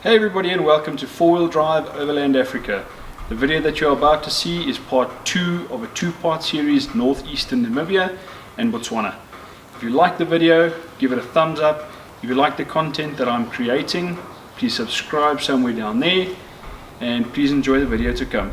Hey everybody and welcome to 4-wheel drive Overland Africa. The video that you're about to see is part 2 of a 2-part series northeastern Namibia and Botswana. If you like the video, give it a thumbs up. If you like the content that I'm creating, please subscribe somewhere down there and please enjoy the video to come.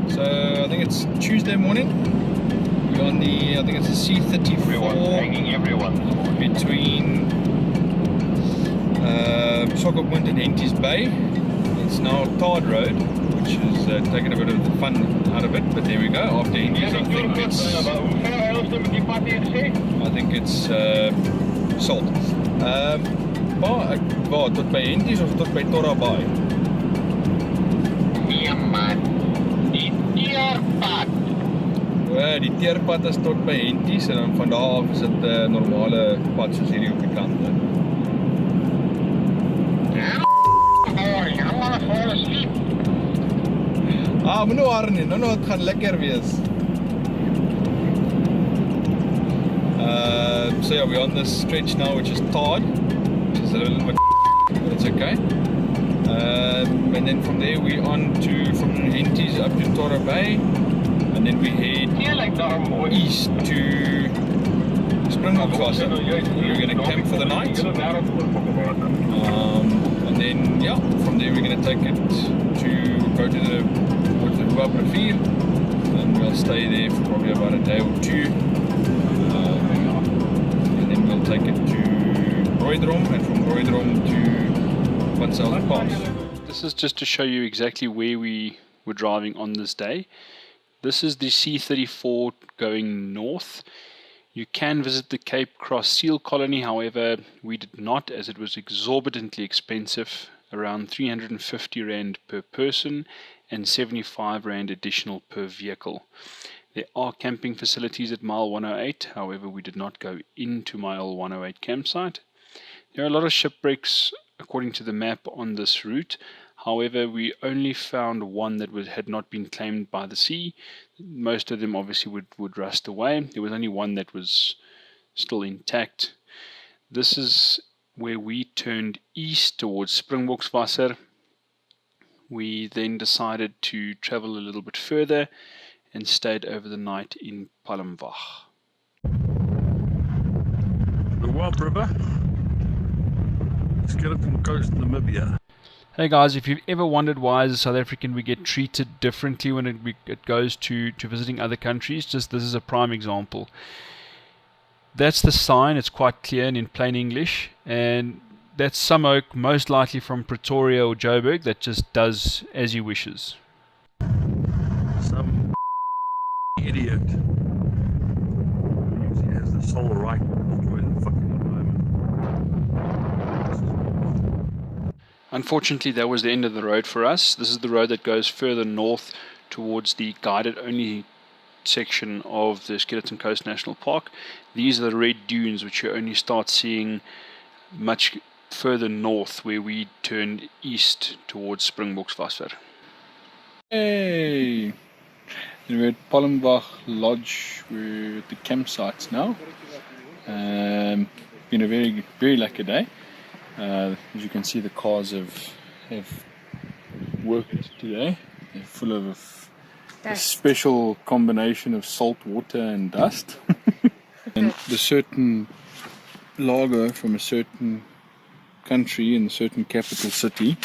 So I think it's Tuesday morning. We're on the, I think it's a C34 between Soccerpoint and Henties Bay. It's now Tard Road, which is taking a bit of the fun out of it. But there we go. After Henties, I think it's salt. Waar tot by Henties of tot by Torra Bay? Die teerpad is tot by Henties en dan van daar af is dit 'n normale pad soos hierdie op die kant. Moenie worry nie, nou het gaan lekker wees. So yeah, we're on this stretch now which is Tard, which is a little bit but it's okay. And then from there we're on to from Henties up to Torra Bay, and then we head east to Springboks. We're going to camp for the night, and then yeah, from there we're going to take it to go to the Wabra field, and we'll stay there for probably about a day or two, and then we'll take it to Roydrom, and from Roydrom to Vansel Pass. This is just to show you exactly where we were driving on this day. This is the C34 going north. You can visit the Cape Cross Seal Colony, however we did not, as it was exorbitantly expensive, around 350 Rand per person and 75 Rand additional per vehicle. There are camping facilities at mile 108, however we did not go into mile 108 campsite. There are a lot of shipwrecks according to the map on this route. However, we only found one that had not been claimed by the sea. Most of them obviously would rust away. There was only one that was still intact. This is where we turned east towards Springbokswasser. We then decided to travel a little bit further and stayed over the night in Palmwag. The Wab River, Skeleton Coast, Namibia. Hey guys, if you've ever wondered why as a South African we get treated differently when it goes to visiting other countries, just this is a prime example. That's the sign, it's quite clear and in plain English, and that's some oak, most likely from Pretoria or Joburg, that just does as he wishes. Some idiot he has the sole right to destroy the fucking environment. Unfortunately, that was the end of the road for us. This is the road that goes further north towards the guided-only section of the Skeleton Coast National Park. These are the red dunes which you only start seeing much further north, where we turned east towards Springbokswasser. Hey! We're at Palmwag Lodge. We're at the campsites now. Been a very, very lucky day. As you can see, the cars have worked today. They're full of a special combination of salt water and dust. And the certain lager from a certain country in a certain capital city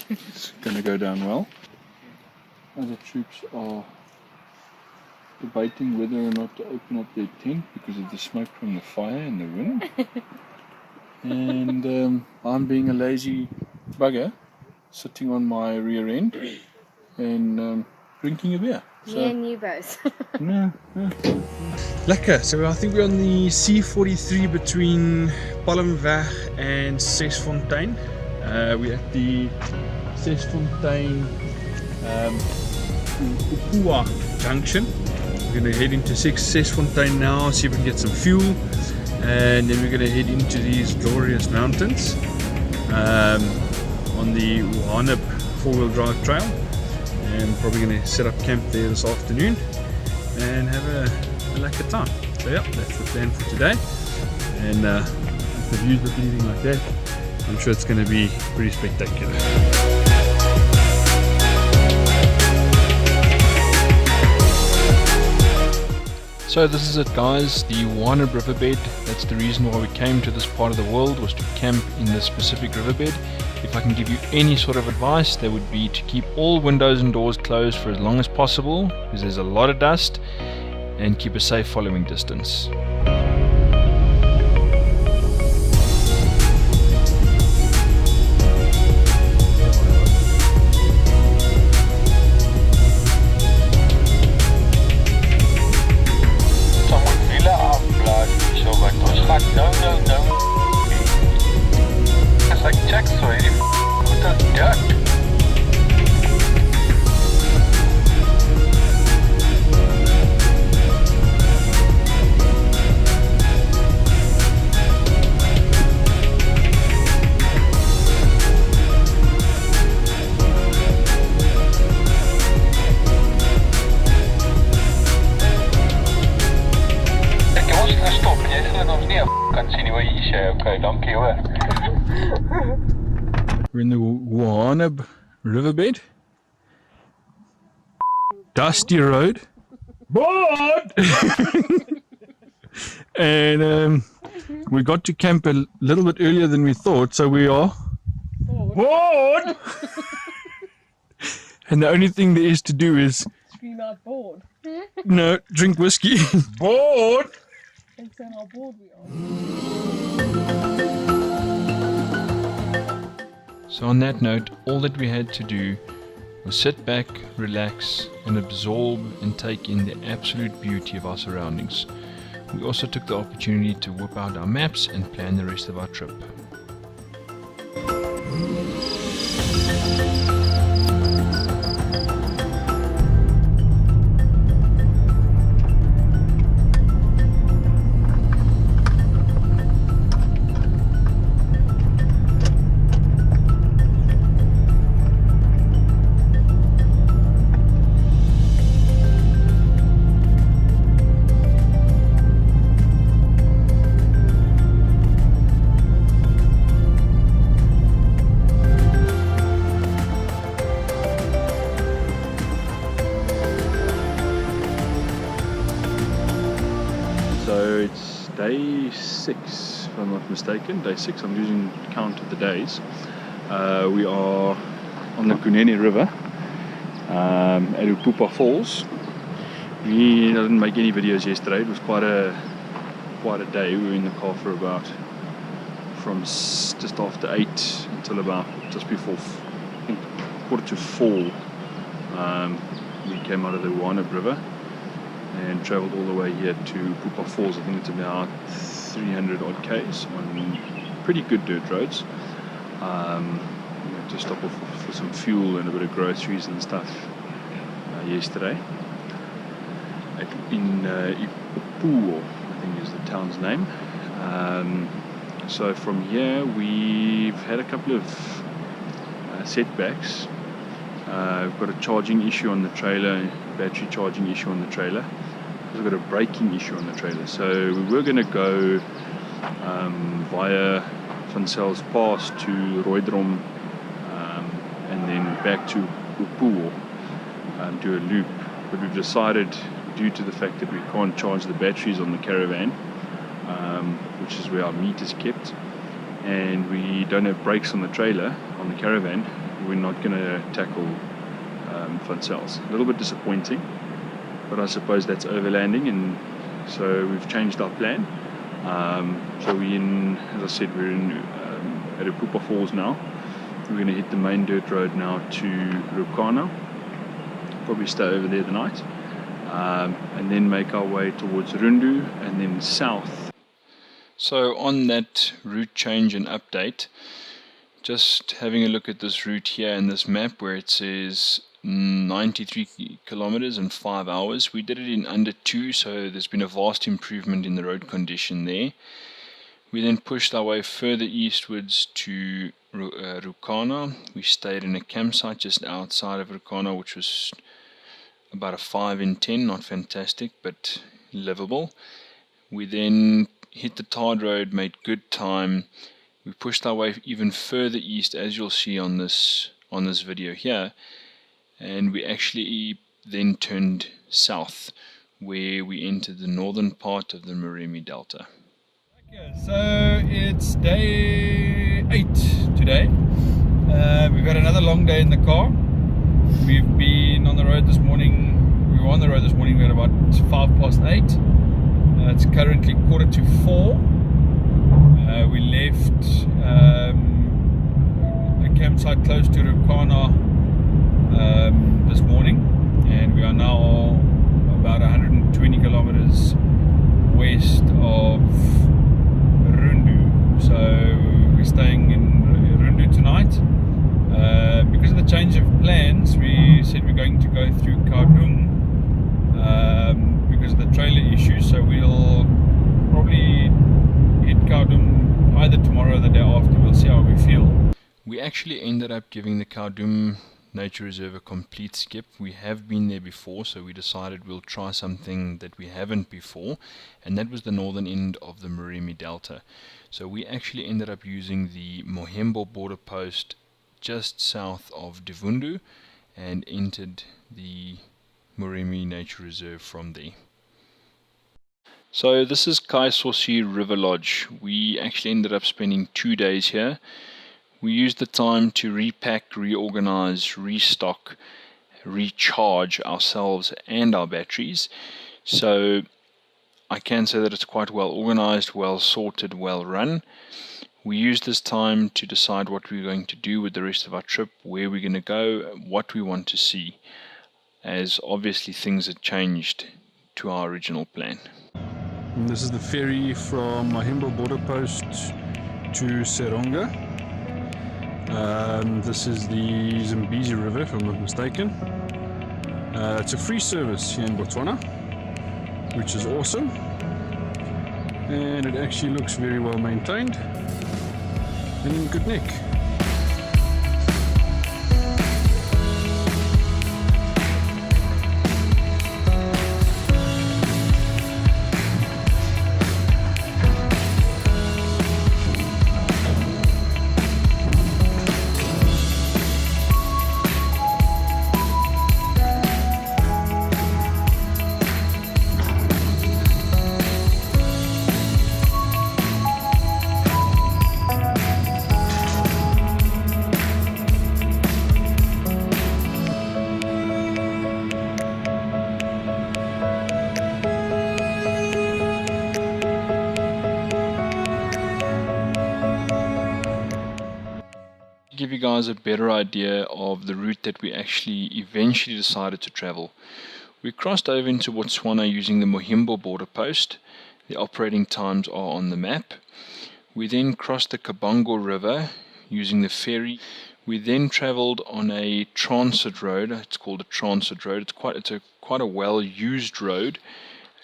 is going to go down well. Other troops are debating whether or not to open up their tent because of the smoke from the fire and the wind. and I'm being a lazy bugger, sitting on my rear end and drinking a beer. Me and you both. Yeah. Lekker. So I think we're on the C43 between Palmweg and Sesfontein. We're at the Sesfontein Upua junction. We're going to head into Sesfontein now, see if we can get some fuel, and then we're going to head into these glorious mountains on the Uhanab four-wheel drive trail, and probably going to set up camp there this afternoon and have a lekker time. So yeah, that's the plan for today, and if the views look anything like that, I'm sure it's going to be pretty spectacular. So this is it, guys, the Uhanab riverbed. That's the reason why we came to this part of the world, was to camp in this specific riverbed. If I can give you any sort of advice, that would be to keep all windows and doors closed for as long as possible, because there's a lot of dust, and keep a safe following distance. We're in the Uhanab riverbed. Dusty road. Board! And we got to camp a little bit earlier than we thought, so we are bored! And the only thing there is to do is Scream out bored. no, drink whiskey. Bored! And say how bored we are. So on that note, all that we had to do was sit back, relax, and absorb and take in the absolute beauty of our surroundings. We also took the opportunity to whip out our maps and plan the rest of our trip. So it's day 6, if I'm not mistaken. Day 6, I'm losing count of the days. We are on the Kunene River at Upupa Falls. We didn't make any videos yesterday. It was quite a day. We were in the car for about from just after 8 until about just before, I think, 3:45. We came out of the Uhanab River and travelled all the way here to Upupa Falls. I think it's about 300 odd k's on pretty good dirt roads. We had to stop off for some fuel and a bit of groceries and stuff yesterday. In Ipuo, I think is the town's name. So from here we've had a couple of setbacks. We've got a charging issue on the trailer, battery charging issue on the trailer. We've got a braking issue on the trailer. So we were going to go via Van Sel's Pass to Roydrom and then back to Upuo, do a loop. But we've decided, due to the fact that we can't charge the batteries on the caravan, which is where our meat is kept, and we don't have brakes on the trailer, on the caravan, we're not going to tackle Van Sel's. A little bit disappointing, but I suppose that's overlanding, and so we've changed our plan. So we as I said, we're in at Epupa Falls now. We're going to hit the main dirt road now to Rukana. Probably stay over there the night, and then make our way towards Rundu and then south. So on that route change and update, just having a look at this route here in this map where it says 93 kilometers in 5 hours. We did it in under 2, so there's been a vast improvement in the road condition there. We then pushed our way further eastwards to Rukana. We stayed in a campsite just outside of Rukana, which was about a 5 in 10, not fantastic but livable. We then hit the tarred road, made good time. We pushed our way even further east, as you'll see on this video here, and we actually then turned south, where we entered the northern part of the Moremi Delta. Okay, so it's day 8 today. We've had another long day in the car. We've been on the road this morning. We were on the road this morning at about 8:05. It's currently 3:45. We left a campsite close to Rukana this morning, and we are now about 120 kilometers west of Rundu. So we're staying in Rundu tonight. Because of the change of plans, we said we're going to go through Kardum because of the trailer issues, so we'll probably hit Kardum either tomorrow or the day after. We'll see how we feel. We actually ended up giving the Kardum Nature Reserve a complete skip. We have been there before, so we decided we'll try something that we haven't before, and that was the northern end of the Moremi Delta. So we actually ended up using the Mohembo border post just south of Divundu and entered the Moremi Nature Reserve from there. So this is Kaisosi River Lodge. We actually ended up spending 2 days here. We used the time to repack, reorganize, restock, recharge ourselves and our batteries. So I can say that it's quite well organized, well sorted, well run. We used this time to decide what we're going to do with the rest of our trip, where we're going to go, what we want to see, as obviously things had changed to our original plan. And this is the ferry from Mahimbo border post to Seronga. This is the Zambezi River, if I'm not mistaken. It's a free service here in Botswana, which is awesome, and it actually looks very well maintained and in good nick. Give you guys a better idea of the route that we actually eventually decided to travel. We crossed over into Botswana using the Mohimbo border post. The operating times are on the map. We then crossed the Kabango River using the ferry. We then traveled on a transit road. It's called a transit road. It's quite a well used road,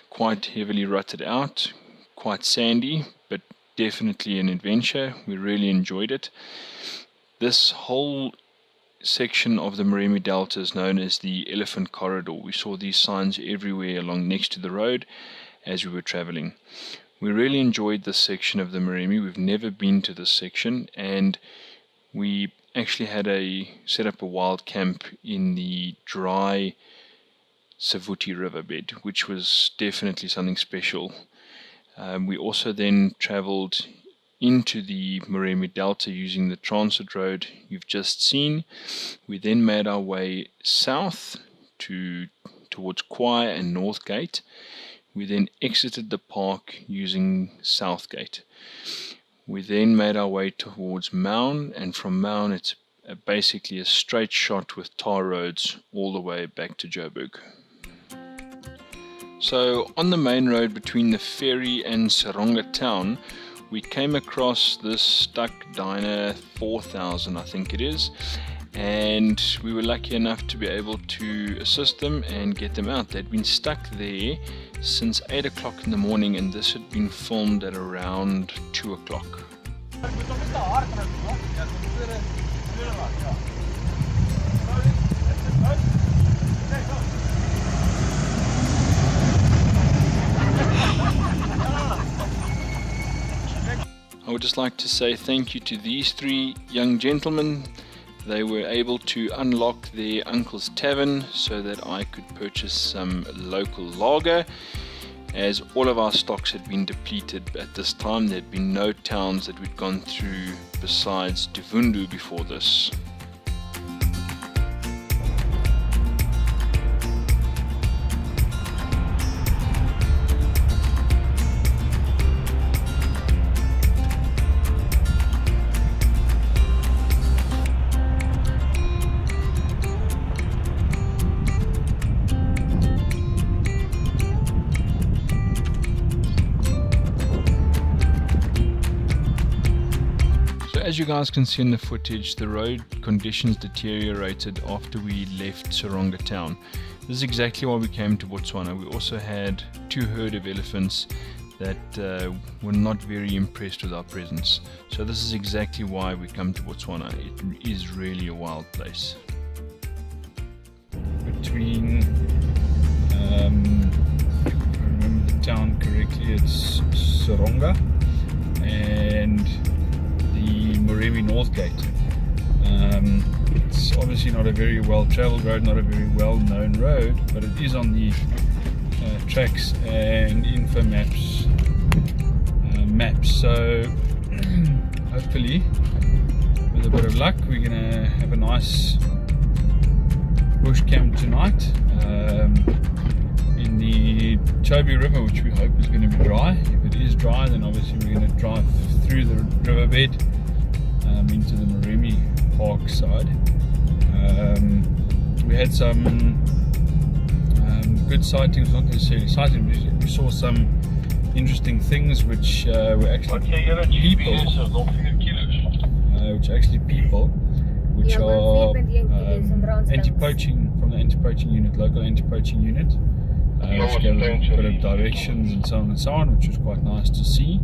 quite heavily rutted out, quite sandy, but definitely an adventure. We really enjoyed it. This whole section of the Moremi Delta is known as the Elephant Corridor. We saw these signs everywhere along next to the road as we were traveling. We really enjoyed this section of the Moremi. We've never been to this section, and we actually had set up a wild camp in the dry Savuti riverbed, which was definitely something special. We also then traveled into the Moremi Delta using the transit road you've just seen. We then made our way south towards Kwai and Northgate. We then exited the park using Southgate. We then made our way towards Mound, and from Mound it's basically a straight shot with tar roads all the way back to Joburg. So on the main road between the ferry and Seronga town, we came across this stuck Dyna 4000, I think it is, and we were lucky enough to be able to assist them and get them out. They'd been stuck there since 8 o'clock in the morning, and this had been filmed at around 2 o'clock. I would just like to say thank you to these three young gentlemen. They were able to unlock their uncle's tavern so that I could purchase some local lager, as all of our stocks had been depleted at this time. There had been no towns that we'd gone through besides Divundu before this. As you guys can see in the footage, the road conditions deteriorated after we left Seronga town. This is exactly why we came to Botswana. We also had 2 herd of elephants that were not very impressed with our presence. So this is exactly why we come to Botswana. It is really a wild place. Between, if I remember the town correctly, it's Seronga and the Moremi North Gate. It's obviously not a very well travelled road, not a very well known road, but it is on the tracks and info maps. So hopefully with a bit of luck we're gonna have a nice bush camp tonight in the Chobe River, which we hope is going to be dry. If it is dry, then obviously we're going to drive through the riverbed into the Moremi Park side. We had some good sightings, not necessarily sightings, we saw some interesting things which were actually people, which are anti-poaching, from the anti-poaching unit, local anti-poaching unit, which gave a bit of directions and so on, which was quite nice to see.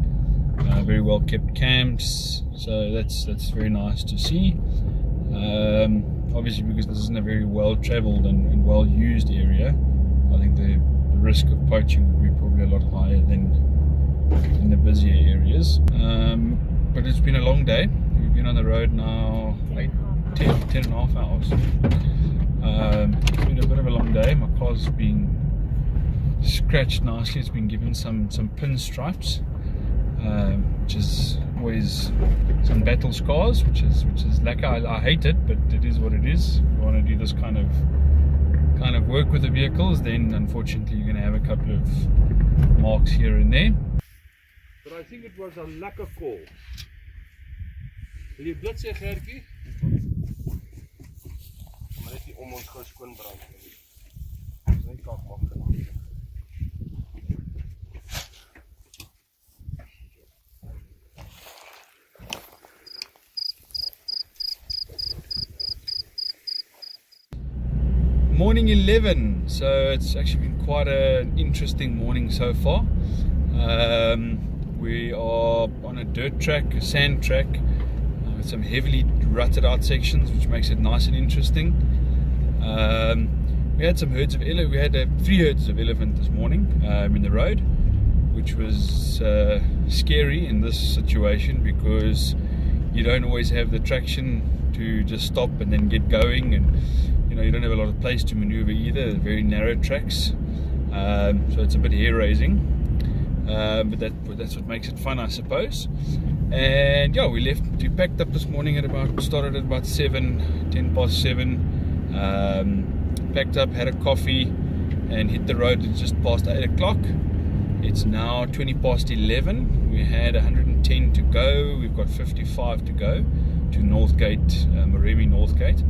Very well kept camps, so that's very nice to see. Obviously, because this isn't a very well travelled and well used area, I think the risk of poaching would be probably a lot higher than in the busier areas. But it's been a long day. We've been on the road now 10 and a half hours. It's been a bit of a long day. My car's been scratched nicely. It's been given some pinstripes, which is always some battle scars, which is like I hate it, but it is what it is. If you want to do this kind of work with the vehicles, then unfortunately you're going to have a couple of marks here and there. But I think it was a lekker call. Wil jy blits sê Gertjie? Maar net nie om ons gaan skoon brand nie. Dis net kak maak genoeg. Morning 11, so it's actually been quite an interesting morning so far. We are on a dirt track, a sand track, with some heavily rutted out sections, which makes it nice and interesting. We had some herds of elephant. We had 3 herds of elephant this morning in the road, which was scary in this situation because you don't always have the traction to just stop and then get going, and you don't have a lot of place to maneuver either. They're very narrow tracks, so it's a bit hair-raising, but that's what makes it fun, I suppose. And yeah, we packed up this morning started at about 10 past 7, packed up, had a coffee and hit the road at just past 8 o'clock. It's now 20 past 11. We had 110 to go. We've got 55 to go to Northgate, Moremi Northgate.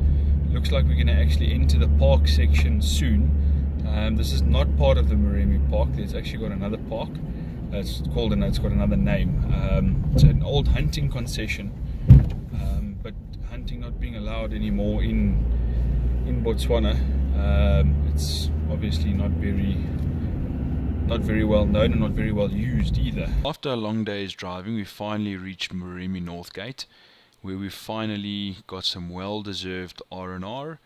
Looks like we're going to actually enter the park section soon. This is not part of the Moremi Park. There's actually got another park. It's got another name. It's an old hunting concession, but hunting not being allowed anymore in Botswana. It's obviously not very well known and not very well used either. After a long day's driving, we finally reached Moremi Northgate, where we finally got some well-deserved R&R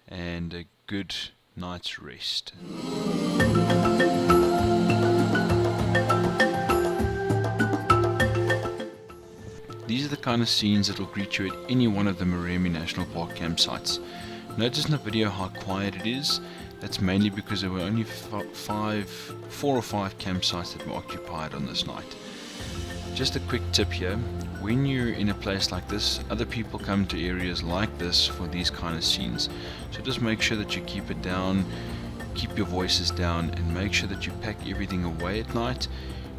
and a good night's rest. These are the kind of scenes that will greet you at any one of the Moremi National Park campsites. Notice in the video how quiet it is. That's mainly because there were only 4 or 5 campsites that were occupied on this night. Just a quick tip here, when you're in a place like this, other people come to areas like this for these kind of scenes. So just make sure that you keep it down, keep your voices down, and make sure that you pack everything away at night,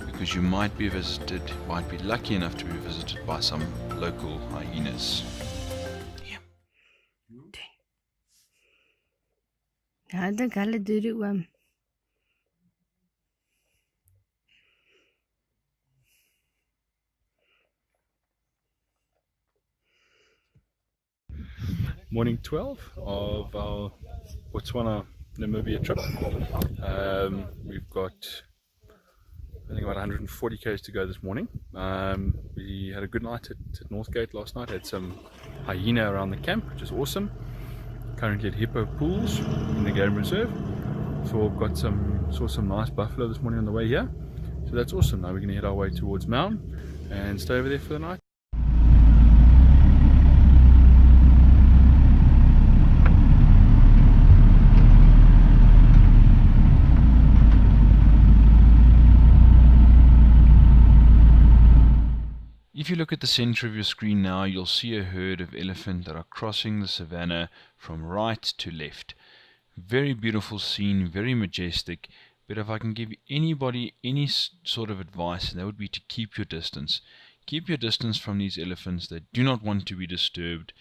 because you might be lucky enough to be visited by some local hyenas. هذا قال ديري وام Morning 12 of our Botswana Namibia trip. We've got, I think, about 140 k's to go this morning. We had a good night at Northgate last night. Had some hyena around the camp, which is awesome. Currently at hippo pools in the game reserve. So we've saw some nice buffalo this morning on the way here. So that's awesome. Now we're going to head our way towards Mound and stay over there for the night. If you look at the center of your screen now, you'll see a herd of elephant that are crossing the savannah from right to left. Very beautiful scene, very majestic, but if I can give anybody any sort of advice, that would be to keep your distance. Keep your distance from these elephants. They do not want to be disturbed.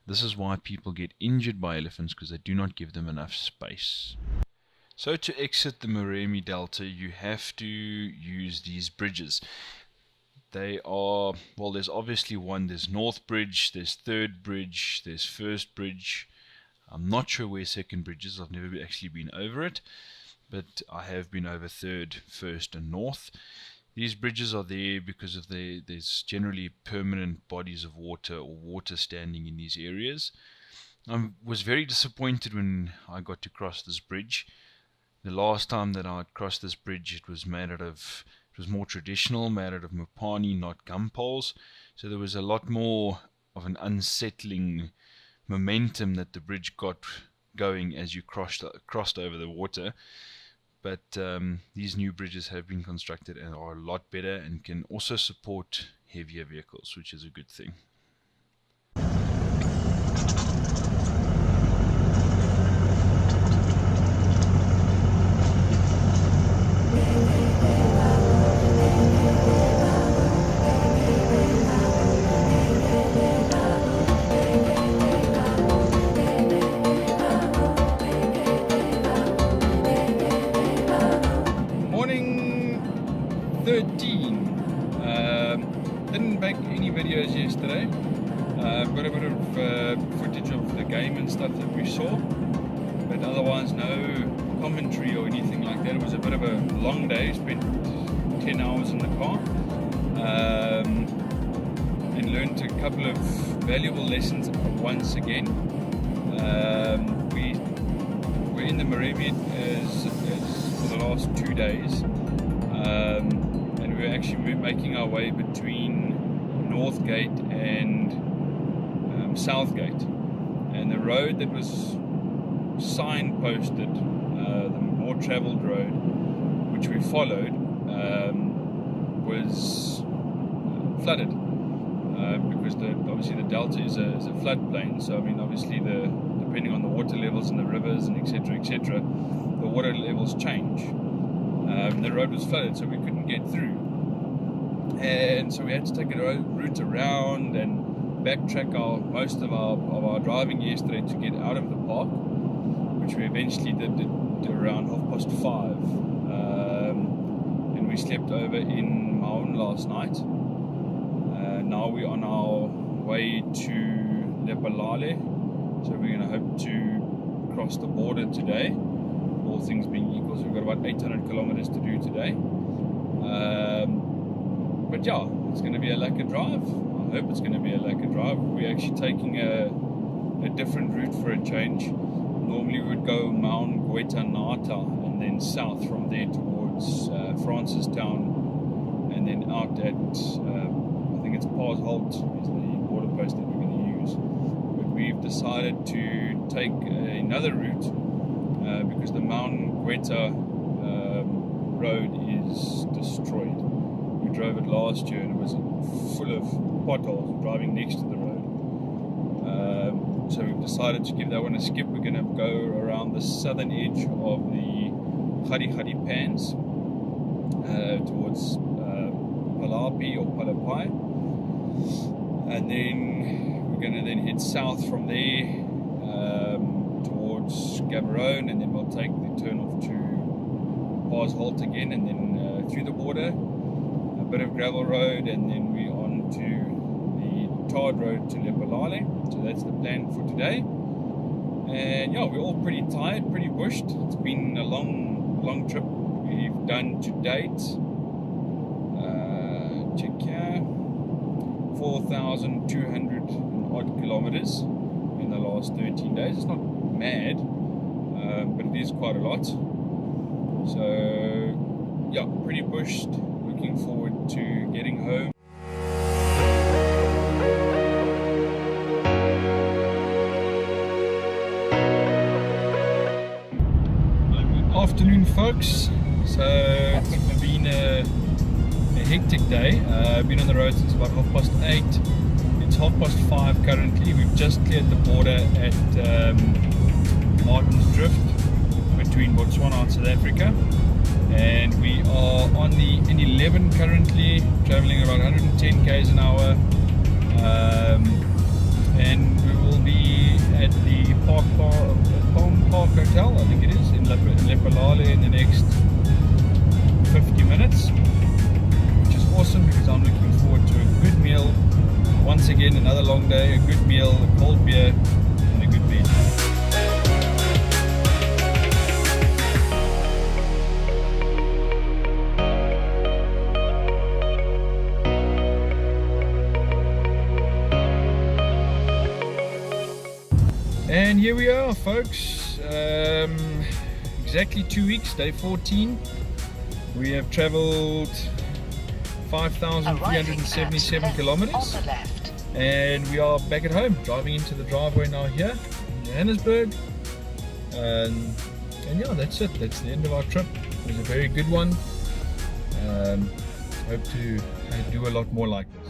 This is why people get injured by elephants, because they do not give them enough space. So to exit the Moremi Delta, you have to use these bridges. They are, well, there's obviously one, there's North Bridge, there's Third Bridge, there's First Bridge. I'm not sure where Second Bridge is, I've never actually been over it, but I have been over Third, First and North. These bridges are there because of there's generally permanent bodies of water or water standing in these areas. I was very disappointed when I got to cross this bridge. The last time that I crossed this bridge, it was more traditional, made out of mopani, not gum poles. So there was a lot more of an unsettling momentum that the bridge got going as you crossed over the water. But these new bridges have been constructed and are a lot better and can also support heavier vehicles, which is a good thing. Didn't make any videos yesterday. Got a bit of footage of the game and stuff that we saw, but otherwise no commentary or anything like that. It was a bit of a long day, spent 10 hours in the car, and learned a couple of valuable lessons once again. We were in the Moremi as for the last 2 days, and we were actually making our way between Northgate and Southgate, and the road that was signposted, the more travelled road which we followed, was flooded, because obviously the delta is a floodplain. So I mean, obviously depending on the water levels in the rivers and etc., the water levels change. The road was flooded, so we couldn't get through. And so we had to take a route around and backtrack most of our driving yesterday to get out of the park, which we eventually did around 5:30. And we slept over in Maun last night. Now we're on our way to Lepalale, so we're going to hope to cross the border today, all things being equal. So we've got about 800 kilometers to do today. But yeah, it's going to be a lekker drive. I hope it's going to be a lekker drive. We're actually taking a different route for a change. Normally we would go Mount Nata and then south from there towards Francistown, and then out at I think it's Parsholt is the border post that we're going to use. But we've decided to take another route because the Mount Gueta road is destroyed. We drove it last year and it was full of potholes. We're driving next to the road. So we've decided to give that one a skip. We're going to go around the southern edge of the Khadi Pans towards Palapi or Palapai, and then we're going to then head south from there towards Gaborone, and then we'll take the turn off to Parsholt again, and then through the border, a bit of gravel road, and then we're on to the tarred road to Lepalale. So that's the plan for today. And yeah, we're all pretty tired, pretty bushed. It's been a long trip. We've done to date, check here, 4,200 odd kilometers in the last 13 days. It's not mad, but it is quite a lot. So yeah, pretty bushed. Looking forward to getting home. Afternoon, folks. So it's been a hectic day. I've been on the road since about 8:30. It's 5:30 currently. We've just cleared the border at Martin's Drift between Botswana and South Africa, and we are on the N11 currently, traveling about 110 k's an hour, and we will be at the Palm Park Hotel, I think it is, in Lepalale in the next 50 minutes, which is awesome because I'm looking forward to a good meal. Once again, another long day, a good meal, a cold beer, and a good bed. And here we are, folks. Exactly 2 weeks, day 14. We have traveled 5,377 kilometers, and we are back at home, driving into the driveway now here in Johannesburg. And yeah, that's it. That's the end of our trip. It was a very good one. Hope to do a lot more like this.